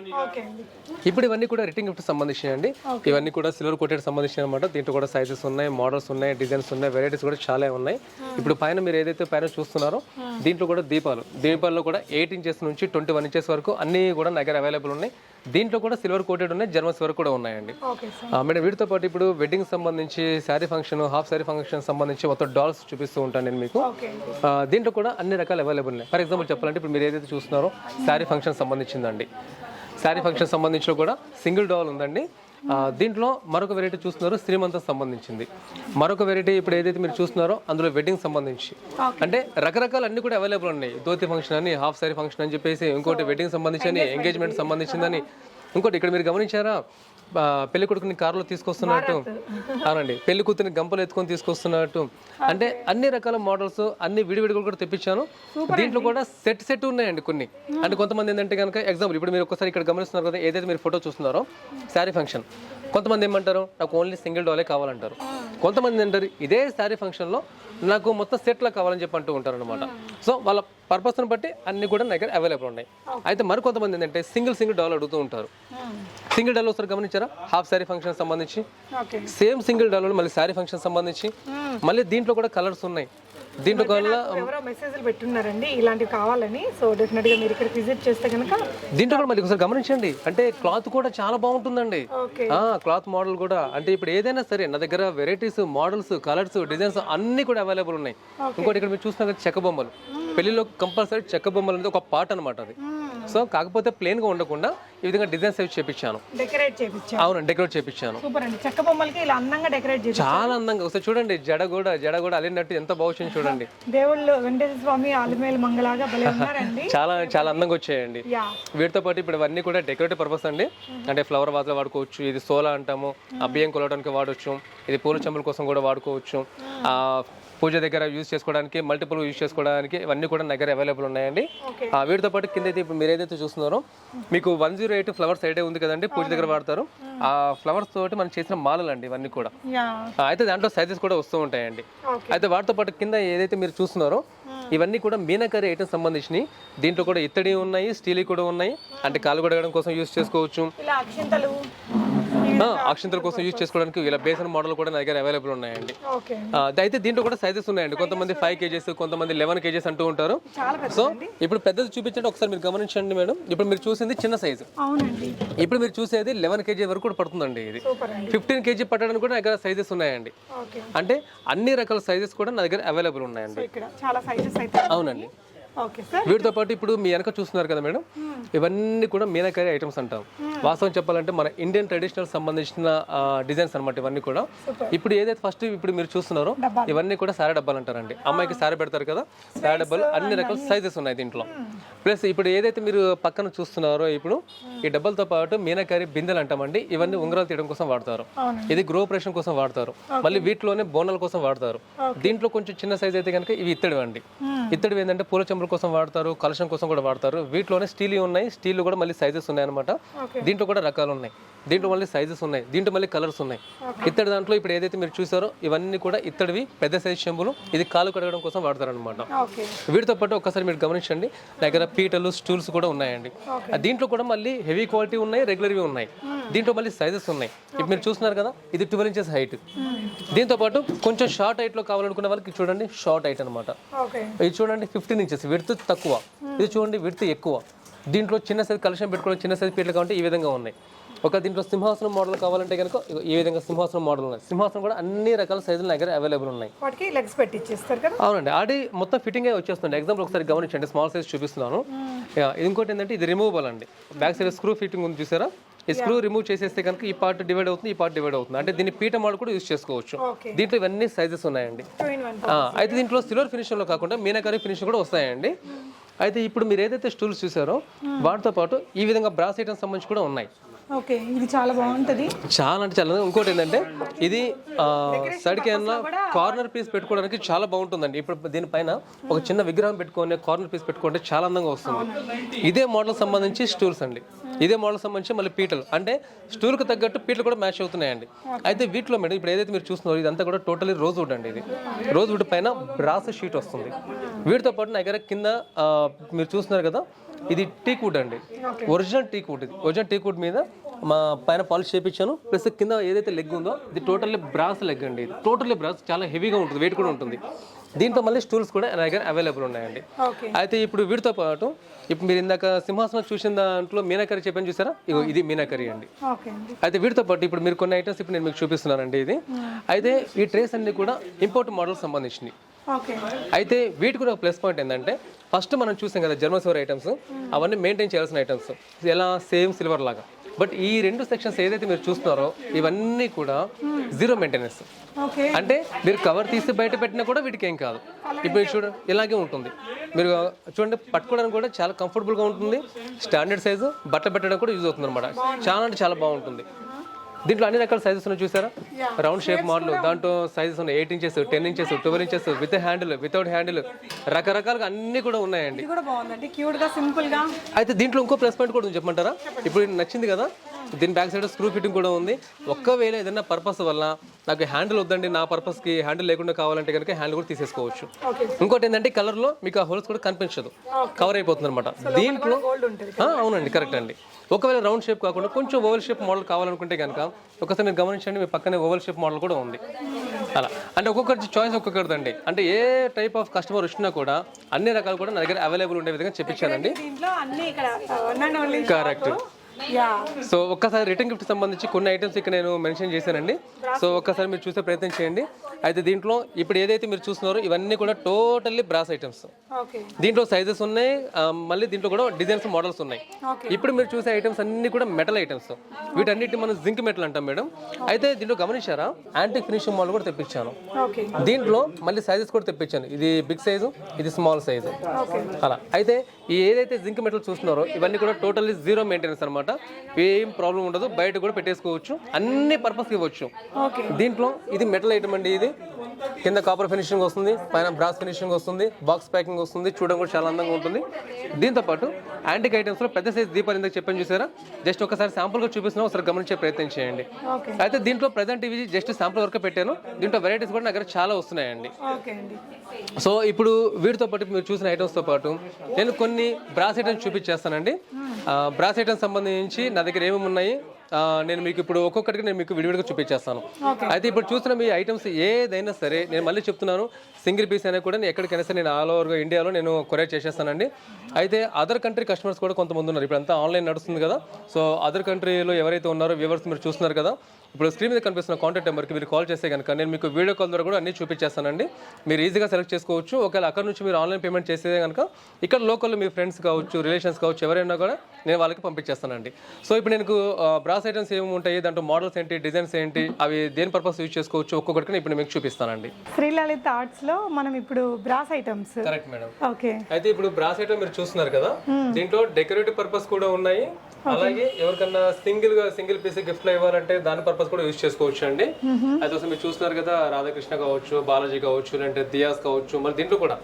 ఇప్పుడు ఇవన్నీ కూడా రిటర్న్ గిఫ్ట్ సంబంధించినవి అండి. ఇవన్నీ కూడా సిల్వర్ కోటెడ్ సంబంధించిన అనమాట. దీంట్లో కూడా సైజెస్ ఉన్నాయి, మోడల్స్ ఉన్నాయి, డిజైన్స్ ఉన్నాయి, వెరైటీస్ కూడా చాలా ఉన్నాయి. ఇప్పుడు పైన మీరు ఏదైతే పైన చూస్తున్నారో దీంట్లో కూడా దీపాల్లో కూడా 8 ఇంచెస్ నుంచి 21 ఇంచెస్ వరకు అన్ని కూడా దగ్గర అవైలబుల్ ఉన్నాయి. దీంట్లో కూడా సిల్వర్ కోటెడ్ ఉన్నాయి, జర్మన్ సిల్వర్ కూడా ఉన్నాయండి. మేడం వీటితో పాటు ఇప్పుడు వెడ్డింగ్ సంబంధించి, sari function, half sari function సంబంధించి మొత్తం డాల్స్ చూపిస్తూ ఉంటాను నేను మీకు. దీంట్లో కూడా అన్ని రకాలు అవైలబుల్ ఉన్నాయి. ఫర్ ఎగ్జాంపుల్ చెప్పాలంటే ఇప్పుడు మీరు ఏదైతే చూస్తున్నారో శారీ ఫంక్షన్ సంబంధించిందండి. శారీ ఫంక్షన్ సంబంధించిన కూడా సింగిల్ డాల్ ఉందండి. దీంట్లో మరొక వెరైటీ చూస్తున్నారు శ్రీమంతం సంబంధించింది. మరొక వెరైటీ ఇప్పుడు ఏదైతే మీరు చూస్తున్నారో అందులో వెడ్డింగ్ సంబంధించి అంటే రకరకాలు అన్ని కూడా అవైలబుల్ ఉన్నాయి. ధోతి ఫంక్షన్ అని, హాఫ్ శారీ ఫంక్షన్ అని చెప్పేసి, ఇంకోటి వెడ్డింగ్ సంబంధించి, ఎంగేజ్మెంట్ సంబంధించిందని. ఇంకోటి ఇక్కడ మీరు గమనించారా పెళ్లి కొడుకుని కారులో తీసుకొస్తున్నట్టు. అవునండి. పెళ్లి కూతురిని గంపలు ఎత్తుకొని తీసుకొస్తున్నట్టు. అంటే అన్ని రకాల మోడల్స్ అన్ని విడివిడిగా కూడా తెప్పించాను. దీంట్లో కూడా సెట్ ఉన్నాయండి కొన్ని. అంటే కొంతమంది ఏంటంటే కనుక ఎగ్జాంపుల్ ఇప్పుడు మీరు ఒకసారి ఇక్కడ గమనిస్తున్నారు కదా, ఏదైతే మీరు ఫోటో చూస్తున్నారో శారీ ఫంక్షన్ కొంతమంది ఏమంటారు నాకు ఓన్లీ సింగిల్ డాలే కావాలంటారు. కొంతమంది అంటారు ఇదే శారీ ఫంక్షన్లో నాకు మొత్తం సెట్లో కావాలని చెప్పి అంటూ ఉంటారు అనమాట. సో వాళ్ళ పర్పస్ని బట్టి అన్ని కూడా నా దగ్గర అవైలబుల్ ఉన్నాయి. అయితే మరి కొంతమంది ఏంటంటే సింగిల్ డాల్ అడుగుతూ ఉంటారు. సింగిల్ డాల్ వస్తారు గమనించారా, హాఫ్ శారీ ఫంక్షన్ సంబంధించి సేమ్ సింగిల్ డాల్ మళ్ళీ శారీ ఫంక్షన్ సంబంధించి మళ్ళీ దీంట్లో కూడా కలర్స్ ఉన్నాయి. దీంట్లో వల్ల ఎవరో మెసేజ్లు పెట్టున్నారండి ఇలాంటివి కావాలని. సో డెఫినెట్ గా మీరు ఇక్కడ విజిట్ చేస్తే కనుక దీంట్లో కూడా మళ్ళీ ఒకసారి గమనించండి, అంటే క్లాత్ కూడా చాలా బాగుంటుందండి. క్లాత్ మోడల్ కూడా అంటే ఇప్పుడు ఏదైనా సరే నా దగ్గర వెరైటీస్, మోడల్స్, కలర్స్, డిజైన్స్ అన్ని కూడా అవైలబుల్ ఉన్నాయి. ఇంకోటి ఇక్కడ మీరు చూసినా చెక్క బొమ్మలు, పెళ్లిలో కంపల్సరీ చెక్క బొమ్మలు అనేది ఒక పార్ట్ అనమాట అది. సో కాకపోతే ప్లెయిన్ గా ఉండకుండా ఈ విధంగా డిజైన్స్ అవి చేపించాను, డెకరేట్ చేపించాను. అవునండి, డెకరేట్ చేపించాను. సూపర్ అండి, చెక్క బొమ్మలకి ఇలా అందంగా డెకరేట్ చేసి చాలా అందంగా. ఒకసారి చూడండి, జడ కూడా అల్లినట్టు ఎంత బాగుంది చూడండి. దేవుళ్ళు వెంకటేశ్వర స్వామి ఆలిమేలు మంగళాగా భలే ఉన్నారండి. చాలా అందంగా వచ్చాయండి. వీటితో పాటు ఇప్పుడు ఇవన్నీ కూడా డెకరేటివ్ పర్పస్ అండి. అంటే ఫ్లవర్ వాజ్ లో వాడుకోవచ్చు, ఇది సోలా అంటాము, అబ్బియం కొలవడానికి వాడవచ్చు, ఇది పూల చెంబుల కోసం కూడా వాడుకోవచ్చు, పూజ దగ్గర యూజ్ చేసుకోవడానికి, మల్టిపుల్ యూజ్ చేసుకోవడానికి ఇవన్నీ కూడా నా దగ్గర అవైలబుల్ ఉన్నాయండి. వీటితో పాటు కింద అయితే ఇప్పుడు మీరు ఏదైతే చూస్తున్నారో మీకు 108 ఫ్లవర్స్ అయితే ఉంది కదండి, పూజ దగ్గర వాడతారు. ఆ ఫ్లవర్స్ తోటి మనం చేసిన మాలలు అండి ఇవన్నీ కూడా. అయితే దాంట్లో సైజెస్ కూడా వస్తూ ఉంటాయండి. అయితే వాటితో పాటు కింద ఏదైతే మీరు చూస్తున్నారో ఇవన్నీ కూడా మీనాకరీ ఐటమ్స్ సంబంధించినవి. దీంట్లో కూడా ఇత్తడి ఉన్నాయి, స్టీల్ కూడా ఉన్నాయి. అంటే కాలు కడగడం కోసం యూజ్ చేసుకోవచ్చు, అక్షంతల కోసం యూజ్ చేసుకోవడానికి ఇలా బేసన్ మోడల్ కూడా నా దగ్గర అవైలబుల్ ఉన్నాయండి. అయితే దీంట్లో కూడా సైజెస్ ఉన్నాయండి. కొంతమంది 5 kgs, కొంతమంది 11 kgs అంటూ ఉంటారు. సో ఇప్పుడు పెద్దది చూపించండి ఒకసారి, మీరు గమనించండి మేడం. ఇప్పుడు మీరు చూసింది చిన్న సైజు, ఇప్పుడు మీరు చూసేది 11 kg వరకు కూడా పడుతుందండి. ఇది 15 kg పట్టడానికి కూడా నా దగ్గర సైజెస్ ఉన్నాయండి. అంటే అన్ని రకాల సైజెస్ కూడా నా దగ్గర అవైలబుల్ ఉన్నాయండి. అవునండి. వీటితో పాటు ఇప్పుడు మీ వెనక చూస్తున్నారు కదా మేడం, ఇవన్నీ కూడా మీనాకరీ ఐటమ్స్ అంటాం. వాస్తవం చెప్పాలంటే మన ఇండియన్ ట్రెడిషనల్ సంబంధించిన డిజైన్స్ అనమాట ఇవన్నీ కూడా. ఇప్పుడు ఏదైతే ఫస్ట్ ఇప్పుడు మీరు చూస్తున్నారో ఇవన్నీ కూడా సారీ డబ్బాలు అంటారండి. అమ్మాయికి సారీ పెడతారు కదా, సారీ డబ్బాలు అన్ని రకాల సైజెస్ ఉన్నాయి దీంట్లో. ప్లస్ ఇప్పుడు ఏదైతే మీరు పక్కన చూస్తున్నారో ఇప్పుడు ఈ డబ్బాలతో పాటు మీనాకరీ బిందెలు అంటామండి. ఇవన్నీ ఉంగరాలు తీయడం కోసం వాడతారు, ఇది గ్రో ఆపరేషన్ కోసం వాడతారు, మళ్ళీ వీటిలోనే బోనాల కోసం వాడతారు. దీంట్లో కొంచెం చిన్న సైజ్ అయితే కనుక ఇవి ఇత్తడి అండి. ఇత్తడి ఏంటంటే పూల చెంబుల కోసం వాడతారు, కలశం కోసం కూడా వాడతారు. వీటిలోనే స్టీల్ ఉన్నాయి, స్టీల్ కూడా మళ్ళీ సైజెస్ ఉన్నాయి అనమాట. దీంట్లో కూడా రకాలు ఉన్నాయి, దీంట్లో మళ్ళీ సైజెస్ ఉన్నాయి, దీంట్లో మళ్ళీ కలర్స్ ఉన్నాయి. ఇత్తడి దాంట్లో ఇప్పుడు ఏదైతే మీరు చూసారో ఇవన్నీ కూడా ఇత్తడివి పెద్ద సైజ్ చెంబులు, ఇది కాలు కడగడం కోసం వాడతారు అనమాట. వీటితో పాటు ఒక్కసారి మీరు గమనించండి, దగ్గర పీటలు, స్టూల్స్ కూడా ఉన్నాయండి. దీంట్లో కూడా మళ్ళీ హెవీ క్వాలిటీ ఉన్నాయి, రెగ్యులర్వి ఉన్నాయి. దీంట్లో మళ్ళీ సైజెస్ ఉన్నాయి. ఇప్పుడు మీరు చూస్తున్నారు కదా, ఇది 12 inches హైట్. దీంతో పాటు కొంచెం షార్ట్ హైట్ లో కావాలనుకునే వాళ్ళకి చూడండి, షార్ట్ హైట్ అనమాట. ఇది చూడండి 15 inches విడ్త్ తక్కువ, ఇది చూడండి విడ్త్ ఎక్కువ. దీంట్లో చిన్న సైజ్ కలెక్షన్ పెట్టుకోవడం, చిన్న సైజ్ పీటలు కావాలంటే ఈ విధంగా ఉన్నాయి. ఒక దీంట్లో సింహాసనం మోడల్ కావాలంటే కనుక ఈ విధంగా సింహాసనం మోడల్ ఉన్నాయి. సింహాసనం కూడా అన్ని రకాల సైజుల దగ్గర అవైలబుల్ ఉన్నాయి. అవునండి, ఆడి మొత్తం ఫిట్టింగ్ అయి వచ్చేస్తుంది. ఎగ్జాంపుల్ ఒకసారి గమనించండి, స్మాల్ సైజ్ చూపిస్తున్నాను. ఇంకోటి ఏంటంటే ఇది రిమూవబుల్ అండి. బ్యాక్ సైడ్ స్క్రూ ఫిట్టింగ్ ఉంది చూసారా, ఈ స్క్రూ రిమూవ్ చేసేస్తే కనుక ఈ పార్ట్ డివైడ్ అవుతుంది, ఈ పార్ట్ డివైడ్ అవుతుంది. అంటే దీన్ని పీట మోడల్ కూడా యూజ్ చేసుకోవచ్చు. దీంట్లో ఇవన్నీ సైజెస్ ఉన్నాయండి. అయితే దీంట్లో సిల్వర్ ఫినిషింగ్ లో కాకుండా మీనాకరీ ఫినిషింగ్ కూడా వస్తాయండి. అయితే ఇప్పుడు మీరు ఏదైతే స్టూల్స్ చూసారో వాటితో పాటు ఈ విధంగా బ్రాస్ ఐటమ్స్ సంబంధించి కూడా ఉన్నాయి. ఇది చాలా బాగుంటది, చాలా అంటే చాలా. ఇంకోటి ఏంటంటే ఇది సైడ్కి ఏమన్నా కార్నర్ పీస్ పెట్టుకోవడానికి చాలా బాగుంటుందండి. ఇప్పుడు దీనిపైన ఒక చిన్న విగ్రహం పెట్టుకొని కార్నర్ పీస్ పెట్టుకుంటే చాలా అందంగా వస్తుంది. ఇదే మోడల్ సంబంధించి స్టూల్స్ అండి, ఇదే మోడల్ సంబంధించి మళ్ళీ పీటలు, అంటే స్టూల్కి తగ్గట్టు పీటలు కూడా మ్యాచ్ అవుతున్నాయండి. అయితే వీటిలో మేడం ఇప్పుడు ఏదైతే మీరు చూస్తున్నారో ఇదంతా కూడా టోటలీ రోజ్ వుడ్ అండి. ఇది రోజ్ వుడ్ పైన బ్రాస్ షీట్ వస్తుంది. వీటితో పాటు నా దగ్గర కింద మీరు చూస్తున్నారు కదా, ఇది టీక్ వుడ్ అండి, ఒరిజినల్ టీక్ వుడ్. ఇది ఒరిజినల్ టీక్ వుడ్ మీద మా పైన పాలిష్ చేయించాను. ప్లస్ కింద ఏదైతే లెగ్ ఉందో ఇది టోటల్లీ బ్రాస్ లెగ్ అండి. ఇది టోటల్లీ బ్రాస్, చాలా హెవీగా ఉంటుంది, వెయిట్ కూడా ఉంటుంది. దీంట్లో మళ్ళీ స్టూల్స్ కూడా నా దగ్గర అవైలబుల్ ఉన్నాయండి. అయితే ఇప్పుడు వీటితో పాటు ఇప్పుడు మీరు ఇందాక సింహాసనం చూసిన దాంట్లో మీనాకరీ చెప్పని చూసారా, ఇది మీనాకరీ అండి. అయితే వీటితో పాటు ఇప్పుడు మీరు కొన్ని ఐటమ్స్ ఇప్పుడు నేను మీకు చూపిస్తున్నానండి. ఇది అయితే ఈ ట్రేస్ అన్ని కూడా ఇంపోర్ట్ మోడల్ సంబంధించినవి. అయితే వీటి కూడా ప్లస్ పాయింట్ ఏంటంటే ఫస్ట్ మనం చూసాం కదా జర్మన్ సిల్వర్ ఐటమ్స్, అవన్నీ మెయింటైన్ చేయాల్సిన ఐటమ్స్, ఎలా సేమ్ సిల్వర్ లాగా. బట్ ఈ రెండు సెక్షన్స్ ఏదైతే మీరు చూస్తున్నారో ఇవన్నీ కూడా జీరో మెయింటెనెన్స్. అంటే మీరు కవర్ తీసి బయట పెట్టినా కూడా వీటికి ఏం కాదు. ఇప్పుడు చూడండి ఇలాగే ఉంటుంది, మీరు చూడండి పట్టుకోవడానికి కూడా చాలా కంఫర్టబుల్గా ఉంటుంది. స్టాండర్డ్ సైజు బట్ట పెట్టడం కూడా యూజ్ అవుతుంది అనమాట. చాలా అంటే చాలా బాగుంటుంది. దీంట్లో అన్ని రకాల సైజెస్ ఉన్నాయి చూసారా, రౌండ్ షేప్ మోడల్, దాంట్లో సైజెస్ ఉన్నాయి 8 inches, 10 inches, 12 inches, with handle, without handle, రకరకాలుగా అన్ని కూడా ఉన్నాయండి. అయితే దీంట్లో ఇంకో ప్లస్ పాయింట్ కూడా చెప్పమంటారా, ఇప్పుడు నచ్చింది కదా, దీని బ్యాక్ సైడ్ స్క్రూ ఫిట్టింగ్ కూడా ఉంది. ఒక్కవేళ ఏదైనా పర్పస్ వల్ల నాకు హ్యాండిల్ వద్దండి, నా పర్పస్కి హ్యాండిల్ లేకుండా కావాలంటే కనుక హ్యాండిల్ కూడా తీసేసుకోవచ్చు. ఇంకోటి ఏంటంటే కలర్లో మీకు ఆ హోల్స్ కూడా కనిపించదు, కవర్ అయిపోతుంది అనమాట దీంట్లో. అవునండి, కరెక్ట్ అండి. ఒకవేళ రౌండ్ షేప్ కాకుండా కొంచెం ఓవల్ షేప్ మోడల్ కావాలనుకుంటే కనుక ఒకసారి మీరు గమనించండి, మీ పక్కనే ఓవల్ షేప్ మోడల్ కూడా ఉంది. అలా అంటే ఒక్కొక్కటి చాయిస్ ఒక్కొక్కటిదండి. అంటే ఏ టైప్ ఆఫ్ కస్టమర్ వచ్చినా కూడా అన్ని రకాలు కూడా నా దగ్గర అవైలబుల్ ఉండే విధంగా చెప్పించానండి. కరెక్ట్. సో ఒక్కసారి రిటర్న్ గిఫ్ట్ సంబంధించి కొన్ని ఐటమ్స్ ఇక్కడ నేను మెన్షన్ చేశానండి. సో ఒక్కసారి మీరు చూసే ప్రయత్నం చేయండి. అయితే దీంట్లో ఇప్పుడు ఏదైతే మీరు చూస్తున్నారో ఇవన్నీ కూడా టోటల్లీ బ్రాస్ ఐటమ్స్. దీంట్లో సైజెస్ ఉన్నాయి, మళ్ళీ దీంట్లో కూడా డిజైన్స్ మోడల్స్ ఉన్నాయి. ఇప్పుడు మీరు చూసే ఐటమ్స్ అన్ని కూడా మెటల్ ఐటమ్స్. వీటన్నిటిని మనం జింక్ మెటల్ అంటాం మేడం. అయితే దీంట్లో గమనించారా, యాంటిక్ ఫినిషింగ్ మోడల్ కూడా తెప్పించాను. దీంట్లో మళ్ళీ సైజెస్ కూడా తెప్పించాను. ఇది బిగ్ సైజు, ఇది స్మాల్ సైజు అలా. అయితే ఈ ఏదైతే జింక్ మెటల్ చూస్తున్నారో ఇవన్నీ కూడా టోటల్లీ జీరో మెయింటెనెన్స్ అనమాట. ఏం ప్రాబ్లం ఉండదు, బయట కూడా పెట్టేసుకోవచ్చు, అన్ని పర్పస్కి ఇవ్వచ్చు. దీంట్లో ఇది మెటల్ ఐటమ్ అండి. ఇది కింద కాపర్ ఫినిషింగ్ వస్తుంది, పైన బ్రాస్ ఫినిషింగ్ వస్తుంది, బాక్స్ ప్యాకింగ్ వస్తుంది, చూడడం కూడా చాలా అందంగా ఉంటుంది. దీంతో పాటు యాంటిక్ ఐటమ్స్లో పెద్ద సైజ్ దీపాలు ఎందుకు చెప్పని చూసారా, జస్ట్ ఒకసారి శాంపుల్గా చూపిస్తున్నా, ఒకసారి గమనించే ప్రయత్నం చేయండి. అయితే దీంట్లో ప్రజెంట్ ఇవి జస్ట్ శాంపుల్ వరకు పెట్టాను. దీంట్లో వెరైటీస్ కూడా నా దగ్గర చాలా వస్తున్నాయండి. సో ఇప్పుడు వీటితో పాటు మీరు చూసిన ఐటమ్స్తో పాటు నేను కొన్ని బ్రాస్ ఐటమ్స్ చూపించేస్తానండి. బ్రాస్ ఐటమ్స్ సంబంధించి నా దగ్గర ఏమేమి ఉన్నాయి నేను మీకు ఇప్పుడు ఒక్కొక్కటికి నేను మీకు విడివిడిగా చూపించేస్తాను. అయితే ఇప్పుడు చూసిన మీ ఐటమ్స్ ఏదైనా సరే నేను మళ్ళీ చెప్తున్నాను, సింగిల్ పీస్ అయినా కూడా నేను ఎక్కడికైనా సరే నేను ఆల్ ఓవర్గా ఇండియాలో నేను కొరియర్ చేసేస్తానండి. అయితే అదర్ కంట్రీ కస్టమర్స్ కూడా కొంతమంది ఉన్నారు. ఇప్పుడు అంతా ఆన్లైన్ నడుస్తుంది కదా. సో అదర్ కంట్రీలో ఎవరైతే ఉన్నారో వ్యూవర్స్ మీరు చూస్తున్నారు కదా, ఇప్పుడు స్క్రీన్ మీద కనిపిస్తున్న కాంటాక్ట్ నెంబర్కి మీరు కాల్ చేస్తే కనుక నేను మీకు వీడియో కాల్ ద్వారా కూడా అన్ని చూపించేస్తానండి. మీరు ఈజీగా సెలెక్ట్ చేసుకోవచ్చు. ఒకవేళ అక్కడ నుంచి మీరు ఆన్లైన్ పేమెంట్ చేస్తే కనుక ఇక్కడ లోకల్లో మీ ఫ్రెండ్స్ కావచ్చు, రిలేషన్స్ కావచ్చు, ఎవరైనా కూడా నేను వాళ్ళకి పంపించేస్తానండి. సో ఇప్పుడు నేను బ్రాస్ ఐటమ్స్ ఏమి ఉంటాయి, దాంట్లో మోడల్స్ ఏంటి, డిజైన్స్ ఏంటి, అవి దేని పర్పస్ యూజ్ చేసుకోవచ్చు ఒక్కొక్కటికి ఇప్పుడు మీకు చూపిస్తానండి. శ్రీలలిత ఆర్ట్స్ లో మనం ఇప్పుడు brass items. Correct madam. Okay. అయితే ఇప్పుడు బ్రాస్ ఐటమ్ మీరు చూస్తున్నారు కదా, దీంట్లో డెకరేటివ్ పర్పస్ కూడా ఉన్నాయి. అలాగే ఎవరికన్నా సింగిల్ పీస్ గిఫ్ట్ లో ఇవ్వాలంటే దాని పర్పస్ కూడా యూజ్ చేసుకోవచ్చు అండి. అయితే మీరు చూస్తున్నారు కదా, రాధాకృష్ణ కావచ్చు, బాలాజీ కావచ్చు, లేదంటే దియాస్ కావచ్చు. మరి దీంట్లో కూడా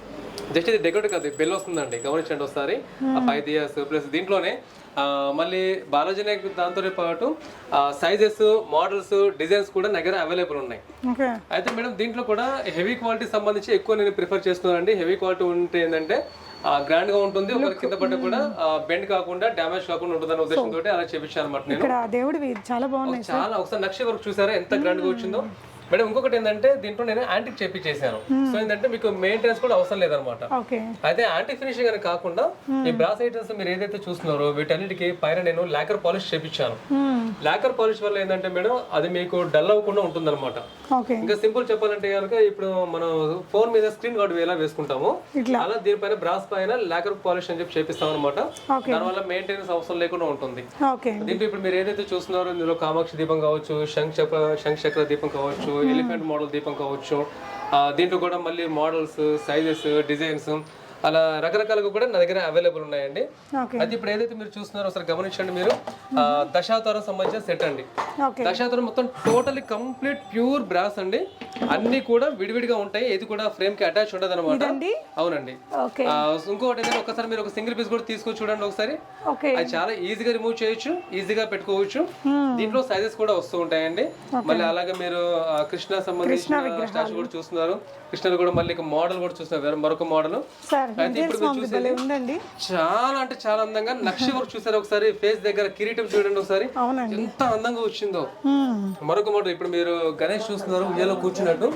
జస్ట్ ఇది డెకరేటివ్ కాదు, బెల్ వస్తుందండి, గమనించండి ఒకసారి. ఆ 5 దియాస్ ప్లస్ దీంట్లోనే మళ్ళీ బాలాజీ దాంతో పాటు సైజెస్, మోడల్స్, డిజైన్స్ కూడా నా దగ్గర అవైలబుల్ ఉన్నాయి. అయితే మేడం దీంట్లో కూడా హెవీ క్వాలిటీ సంబంధించి ఎక్కువ నేను ప్రిఫర్ చేస్తున్నానండి. హెవీ క్వాలిటీ ఉంటే ఏంటంటే గ్రాండ్ గా ఉంటుంది, ఒక కింద పడ్డ కూడా బెండ్ కాకుండా డ్యామేజ్ కాకుండా ఉంటుంది అనే ఉద్దేశంతో అలా చేపించాను అనమాట నేను. చాలా ఒకసారి నక్షి వరకు చూసారా ఎంత గ్రాండ్ గా వచ్చిందో మేడం. ఇంకొకటి ఏంటంటే దీంట్లో నేను యాంటిక్ చేపించేసాను. సో ఏంటంటే మీకు మెయింటెనెన్స్ కూడా అవసరం లేదనమాట. అయితే యాంటిక్ ఫినిషింగ్ అని కాకుండా ఈ బ్రాస్ ఐటమ్స్ మీరు ఏదైతే చూస్తున్నారో వీటన్నిటికీ పైన నేను లాకర్ పాలిష్ చేపించాను. లాకర్ పాలిష్ వల్ల ఏంటంటే మేడం అది మీకు డల్ అవ్వకుండా ఉంటుంది అనమాట. ఇంకా సింపుల్ చెప్పాలంటే కనుక ఇప్పుడు మనం ఫోన్ మీద స్క్రీన్ గార్డ్ ఎలా వేసుకుంటాము అలా దీనిపైన బ్రాస్ పైన లాకర్ పాలిష్ అని చెప్పి చేపిస్తాం అనమాట. దానివల్ల మెయింటెనెన్స్ అవసరం లేకుండా ఉంటుంది. దీంట్లో ఇప్పుడు మీరు ఏదైతే చూస్తున్నారో ఇందులో కామాక్షి దీపం కావచ్చు, శంఖ చక్ర దీపం కావచ్చు, ఎలిఫెంట్ మోడల్ దీపం కావచ్చు. దీంట్లో కూడా మళ్ళీ మోడల్స్, సైజెస్, డిజైన్స్ అలా రకరకాలుగా కూడా నా దగ్గర అవైలబుల్ ఉన్నాయండి. అయితే ఇప్పుడు ఏదైతే మీరు చూస్తున్నారో ఒకసారి గమనించండి. మీరు దశావతారం సంబంధించిన సెట్ అండి. దశావతారం మొత్తం టోటల్లీ కంప్లీట్ ప్యూర్ బ్రాస్ అండి. అన్ని కూడా విడివిడిగా ఉంటాయి, ఇది కూడా ఫ్రేమ్ కి అటాచ్ ఉండదు అనమాట. అవునండి. ఇంకోటి ఏంటంటే ఒకసారి మీరు ఒక సింగిల్ పీస్ కూడా తీసుకొని చూడండి ఒకసారి. అది చాలా ఈజీగా రిమూవ్ చేయొచ్చు, ఈజీగా పెట్టుకోవచ్చు. దీంట్లో సైజెస్ కూడా వస్తూ ఉంటాయండి. మళ్ళీ అలాగే మీరు కృష్ణ సంబంధించిన స్టాచ్యూ కూడా చూస్తున్నారు. కృష్ణలో కూడా మళ్ళీ మోడల్ కూడా చూస్తున్నారు, మరొక మోడల్. అయితే ఇప్పుడు మీరు చూసేది చాలా అంటే చాలా అందంగా నక్షి వర్క్ చూసారు. ఒకసారి ఫేస్ దగ్గర కిరీటం చూడండి ఒకసారి, ఎంత అందంగా వచ్చిందో. మరొక మోడల్ ఇప్పుడు మీరు గణేష్ చూస్తున్నారు ఉయ్యాలో కూర్చున్నట్టు.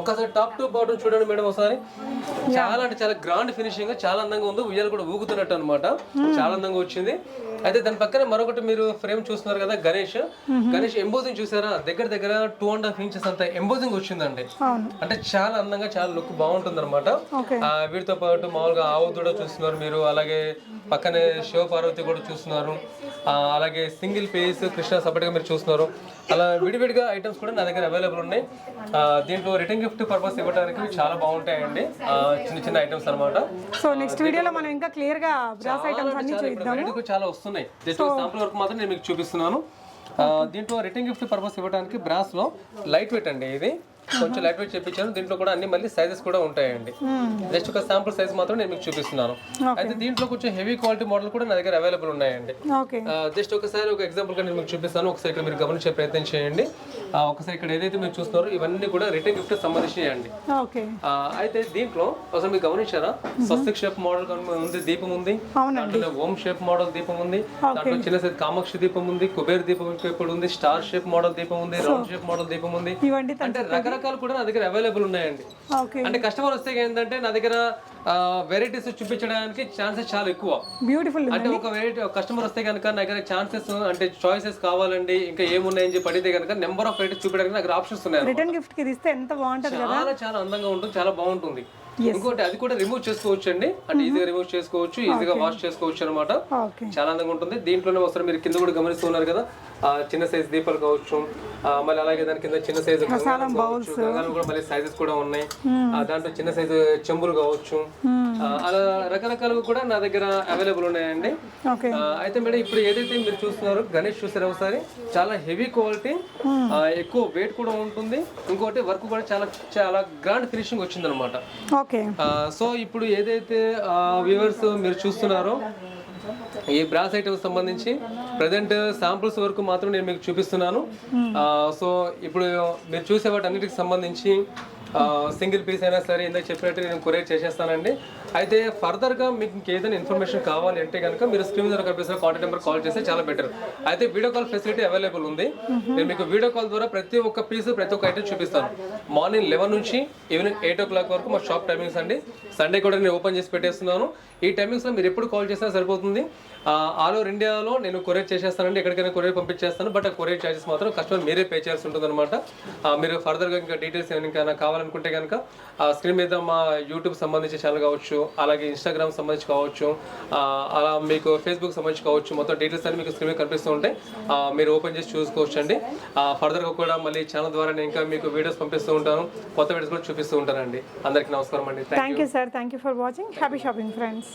ఒక్కసారి టాప్ టు బాటమ్ చూడండి మేడం ఒకసారి. చాలా అంటే చాలా గ్రాండ్ ఫినిషింగ్, చాలా అందంగా ఉంది. ఉయ్యాలు కూడా ఊగుతున్నట్టు అనమాట, చాలా అందంగా వచ్చింది. అయితే దాని పక్కన మరొకటి మీరు ఫ్రేమ్ చూస్తున్నారు కదా గణేష్ ఎంబోజింగ్ చూసారా, దగ్గర 2.5 ఇంచెస్ అంత ఎంబోజింగ్ వచ్చిందండి. అంటే చాలా అందంగా, చాలా లుక్ బాగుంటుంది అనమాట. వీటితో పాటు మామూలుగా ఆవు దూడ చూస్తున్నారు మీరు, అలాగే పక్కనే శివ పార్వతి కూడా చూస్తున్నారు, అలాగే సింగిల్ పీస్ కృష్ణ సపరేట్ గా మీరు చూస్తున్నారు. అలా విడివిడిగా ఐటమ్స్ కూడా నా దగ్గర అవైలబుల్ ఉన్నాయి. దీంట్లో రిటర్న్ గిఫ్ట్ పర్పస్ ఇవ్వడానికి చాలా బాగుంటాయండి, చిన్న చిన్న ఐటమ్స్ అనమాట. సో నెక్స్ట్ వీడియోలో మనం ఇంకా క్లియర్ గా బ్రాస్ ఐటమ్స్ అన్ని చూద్దాము. చాలా వస్తున్నాయి, జస్ట్ శాంపుల్ వరకు మాత్రం నేను మీకు చూపిస్తున్నాను. దీంట్లో రిటర్న్ గిఫ్ట్ పర్పస్ ఇవ్వడానికి బ్రాస్ లో లైట్ వెయిట్ అండి ఇది. కొంచెం లైట్ వెయిట్ చేపించాను. దీంట్లో కూడా అన్ని మళ్ళీ సైజెస్ కూడా ఉంటాయండి. జస్ట్ ఒక శాంపుల్ సైజ్ మాత్రం నేను మీకు చూపిస్తున్నాను. అయితే దీంట్లో కొంచెం హెవీ క్వాలిటీ మోడల్ కూడా నా దగ్గర అవైలబుల్ ఉన్నాయండి. ఓకే, జస్ట్ ఒకసారి ఒక ఎగ్జాంపుల్ గా నేను మీకు చూపిస్తాను. ఒకసారి ఇక్కడ మీరు గమనించే ప్రయత్నం చేయండి. ఒకసారి ఇక్కడ ఏదైతే మీరు చూస్తున్నారో ఇవన్నీ కూడా రిటర్న్ గిఫ్ట్ సంబంధించినవి. ఓకే, అయితే దీంట్లో ఒకసారి మీరు గమనించారా, స్వస్తిక్ షేప్ మోడల్ ఉంది, దీపం ఉంది, దాంట్లో ఓం షేప్ మోడల్ దీపం ఉంది, దాంట్లో చిన్న సైజ్ కామాక్షి దీపం ఉంది, కుబేర్ దీపం ఇప్పుడు ఉంది, స్టార్ షేప్ మోడల్ దీపం ఉంది, రౌండ్ షేప్ మోడల్ దీపం ఉంది. అంటే రకరకాలు కూడా నా దగ్గర అవైలబుల్ ఉన్నాయండి. అంటే కస్టమర్ వస్తే ఏంటంటే నా దగ్గర వెరైటీస్ చూపించడానికి ఛాన్సెస్ చాలా ఎక్కువ. బ్యూటిఫుల్. అంటే ఒక వెరైటీ కస్టమర్ వస్తే కనుక నా దగ్గర ఛాన్సెస్ అంటే చాయిసెస్ కావాలండి, ఇంకా ఏమున్నాయని చెప్పి అడిగితే కనుక నెంబర్ ఆఫ్ వెరైటీస్ చూపించడానికి నాకు ఆప్షన్స్ ఉన్నాయి. రిటర్న్ గిఫ్ట్ కి ఇస్తే ఎంత బాగుంటది కదా, చాలా చాలా అందంగా ఉంటుంది, చాలా బాగుంటుంది. ఇంకోటి అది కూడా రిమూవ్ చేసుకోవచ్చు అండి, అంటే ఈజీగా రిమూవ్ చేసుకోవచ్చు, ఈజీగా వాష్ చేసుకోవచ్చు అనమాట. చాలా అందంగా ఉంటుంది. దీంట్లోనే ఒకసారి మీరు కింద కూడా గమనిస్తున్నారు కదా, చిన్న సైజ్ దీపాలు కావచ్చు, మళ్ళీ అలాగే దాని కింద చిన్న సైజు గంగాలు కూడా మళ్ళీ సైజెస్ కూడా ఉన్నాయి. దాంట్లో చిన్న సైజు చెంబులు కావచ్చు, అలా రకరకాలుగా కూడా నా దగ్గర అవైలబుల్ ఉన్నాయండి. అయితే మేడం ఇప్పుడు ఏదైతే మీరు చూస్తున్నారో గణేష్ చూసారు ఒకసారి, చాలా హెవీ క్వాలిటీ, ఎక్కువ వెయిట్ కూడా ఉంటుంది. ఇంకోటి వర్క్ కూడా చాలా చాలా గ్రాండ్ ఫినిషింగ్ వచ్చింది అనమాట. సో ఇప్పుడు ఏదైతే వ్యూవర్స్ మీరు చూస్తున్నారో ఈ బ్రాస్ ఐటమ్స్ సంబంధించి ప్రజెంట్ శాంపుల్స్ వరకు మాత్రం నేను మీకు చూపిస్తున్నాను. సో ఇప్పుడు మీరు చూసే వాటి అన్నిటికి సంబంధించి సింగిల్ పీస్ అయినా సరే ఇందాక చెప్పినట్టు నేను కొరియర్ చేసేస్తానండి. అయితే ఫర్దర్గా మీకు ఇంకేదైనా ఇన్ఫర్మేషన్ కావాలి అంటే కనుక మీరు స్క్రీన్ మీద కనిపిస్తున్న కాంటాక్ట్ నెంబర్ కాల్ చేస్తే చాలా బెటర్. అయితే వీడియో కాల్ ఫెసిలిటీ అవైలబుల్ ఉంది. నేను మీకు వీడియో కాల్ ద్వారా ప్రతి ఒక్క పీస్ ప్రతి ఒక్క ఐటమ్ చూపిస్తాను. మార్నింగ్ 11 నుంచి ఈవినింగ్ 8 o'clock వరకు మా షాప్ టైమింగ్స్ అండి. సండే కూడా నేను ఓపెన్ చేసి పెట్టేస్తున్నాను. ఈ టైమింగ్స్లో మీరు ఎప్పుడు కాల్ చేసినా సరిపోతుంది. ఆల్ ఓవర్ ఇండియాలో నేను కొరియర్ చేసేస్తానండి, ఎక్కడికైనా కొరియర్ పంపించేస్తాను. బట్ ఆ కొరియర్ ఛార్జెస్ మాత్రం కస్టమర్ మీరే పే చేయాల్సి ఉంటుంది అనమాట. మీరు ఫర్దర్గా ఇంకా డీటెయిల్స్ ఏమైనా కావాలనుకుంటే కనుక స్క్రీన్ మీద మా యూట్యూబ్ సంబంధించి ఛానల్ కావచ్చు, అలాగే ఇన్స్టాగ్రామ్ సంబంధించి కావచ్చు, అలా మీకు ఫేస్బుక్ సంబంధించి కావచ్చు, మొత్తం డీటెయిల్స్ అన్ని మీకు స్క్రీన్ మీద కనిపిస్తూ ఉంటాయి. మీరు ఓపెన్ చేసి చూసుకోవచ్చు అండి. ఫర్దర్గా కూడా మళ్ళీ ఛానల్ ద్వారా నేను ఇంకా మీకు వీడియోస్ పంపిస్తూ ఉంటాను, కొత్త వీడియోస్ కూడా చూపిస్తూ ఉంటానండి. అందరికీ నమస్కారం అండి. Thank you sir, thank you for watching. Happy shopping friends.